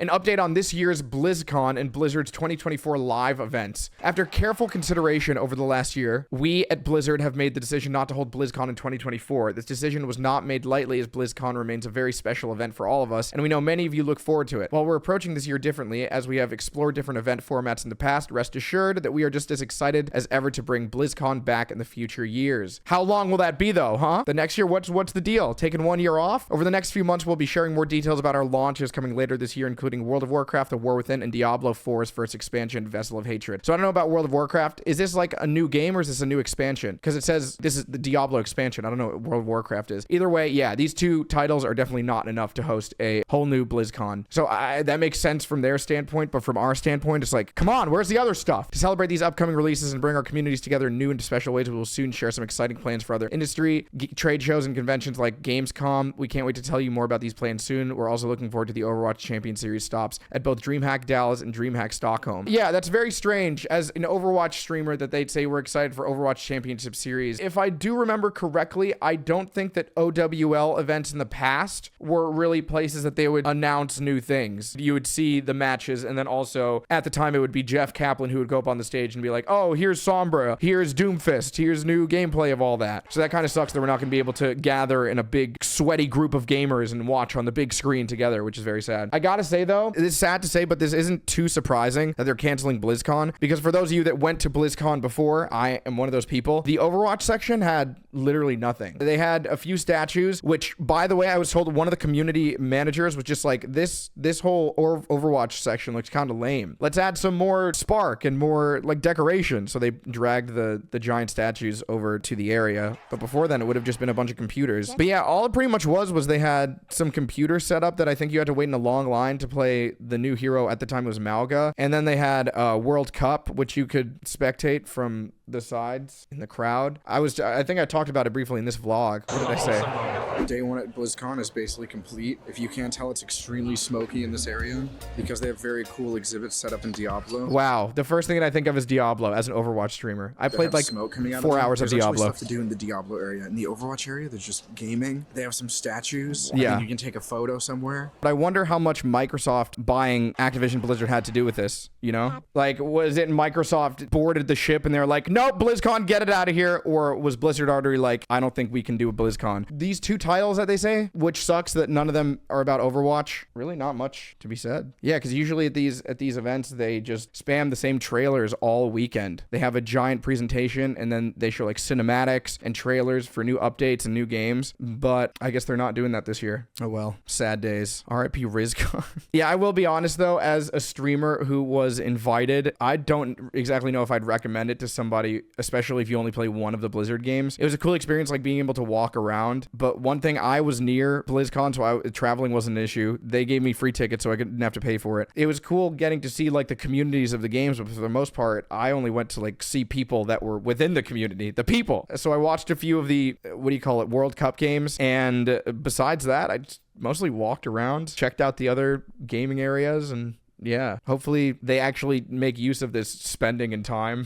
an update on this year's BlizzCon and Blizzard's 2024 live events. After careful consideration over the last year, we at Blizzard have made the decision not to hold BlizzCon in 2024. This decision was not made lightly, as BlizzCon remains a very special event for all of us, and we know many of you look forward to it. While we're approaching this year differently, as we have explored different event formats in the past, rest assured that we are just as excited as ever to bring BlizzCon back in the future years. How long will that be though, huh? The next year, what's the deal? Taking 1 year off? Over the next few months, we'll be sharing more details about our launches coming later this year, including World of Warcraft, The War Within, and Diablo 4's first expansion, Vessel of Hatred. So I don't know about World of Warcraft. Is this like a new game or is this a new expansion? Because it says this is the Diablo expansion. I don't know what World of Warcraft is. Either way, yeah, these two titles are definitely not enough to host a whole new BlizzCon. So that makes sense from their standpoint, but from our standpoint, it's like, come on, where's the other stuff? To celebrate these upcoming releases and bring our communities together in new and special ways, we will soon share some exciting plans for other industry, trade shows, and conventions like Gamescom. We can't wait to tell you more about these plans soon. We're also looking forward to the Overwatch Champion Series stops at both DreamHack Dallas and DreamHack Stockholm. Yeah, that's very strange as an Overwatch streamer that they'd say we're excited for Overwatch Championship Series. If I do remember correctly, I don't think that OWL events in the past were really places that they would announce new things. You would see the matches, and then also at the time it would be Jeff Kaplan who would go up on the stage and be like, oh, here's Sombra, here's Doomfist, here's new gameplay of all that. So that kind of sucks that we're not going to be able to gather in a big sweaty group of gamers and watch on the big screen together, which is very sad. I gotta say though, it is sad to say, but this isn't too surprising that they're canceling BlizzCon, because for those of you that went to BlizzCon before, I am one of those people, the Overwatch section had literally nothing. They had a few statues, which by the way, I was told one of the community managers was just like, this whole Overwatch section looks kind of lame. Let's add some more spark and more like decoration. So they dragged the giant statues over to the area. But before then, it would have just been a bunch of computers. But yeah, all it pretty much was they had some computers set up that I think you had to wait in a long line to play the new hero. At the time it was Malga. And then they had World Cup, which you could spectate from the sides in the crowd. I think I talked about it briefly in this vlog. What did I say? Day one at BlizzCon is basically complete. If you can't tell, it's extremely smoky in this area because they have very cool exhibits set up in Diablo. Wow. The first thing that I think of is Diablo as an Overwatch streamer. I played like 4 hours of Diablo. There's stuff to do in the Diablo area. In the Overwatch area, there's just gaming. They have some statues. Yeah. I mean, you can take a photo somewhere. But I wonder how much Microsoft buying Activision Blizzard had to do with this, you know? Like, was it Microsoft boarded the ship and they're like, nope, BlizzCon, get it out of here? Or was Blizzard already like, I don't think we can do a BlizzCon? These two titles that they say, which sucks that none of them are about Overwatch, really not much to be said. Yeah, because usually at these events, they just spam the same trailers all weekend. They have a giant presentation and then they show like cinematics and trailers for new updates and new games. But I guess they're not doing that this year. Oh well, sad days. RIP RizCon. Yeah, I will be honest though, as a streamer who was invited, I don't exactly know if I'd recommend it to somebody, especially if you only play one of the Blizzard games. It was a cool experience, like being able to walk around. But one thing, I was near BlizzCon, so traveling wasn't an issue. They gave me free tickets, so I didn't have to pay for it. It was cool getting to see like the communities of the games, but for the most part, I only went to like see people that were within the community, the people. So I watched a few of the, World Cup games, and besides that, I just mostly walked around, checked out the other gaming areas, and yeah, hopefully they actually make use of this spending and time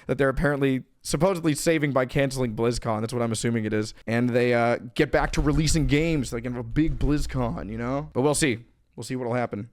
that they're apparently supposedly saving by canceling BlizzCon. That's what I'm assuming it is. And they get back to releasing games. They can have a big BlizzCon, you know? But we'll see. We'll see what'll happen.